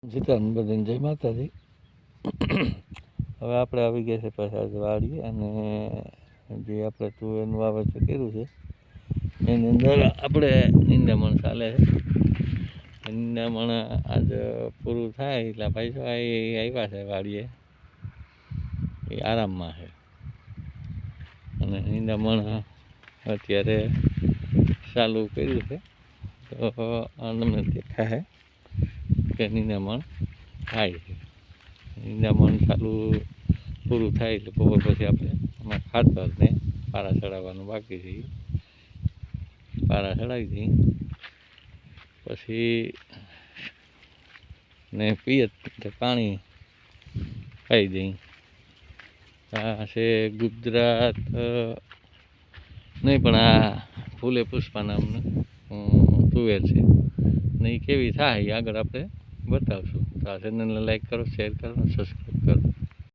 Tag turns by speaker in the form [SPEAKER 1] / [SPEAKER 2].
[SPEAKER 1] જીતાન બધાને જય માતાજી. હવે આપણે આવી ગયા છે પાછા વાડીએ અને જે આપણે તુવેરનું વાવેતર કર્યું છે એની અંદર આપણે નિંદામણ ચાલે છે. નિંદામણ આજ પૂરું થાય એટલે ભાઈ તો આવ્યા છે વાડીએ, એ આરામમાં છે અને નિંદામણ અત્યારે ચાલુ કર્યું છે. તો તમને દેખાય કે નિંદામણ થાય છે. નિંદામણ ચાલુ પૂરું થાય એટલે બપોર પછી આપણે એમાં ખાતર ને પારા ચડાવવાનું બાકી છે. પારા ચડાવી દઈ પછી ને પિયત પાણી પાઈ દઈ. આ છે ગુજરાત નહીં પણ આ ફૂલે પુષ્પા નામનું તુવેર છે ને એ કેવી થાય આગળ આપણે બતાવશું. તો આ ચેનલને લાઈક કરો, શેર કરો, સબસ્ક્રાઈબ કરો.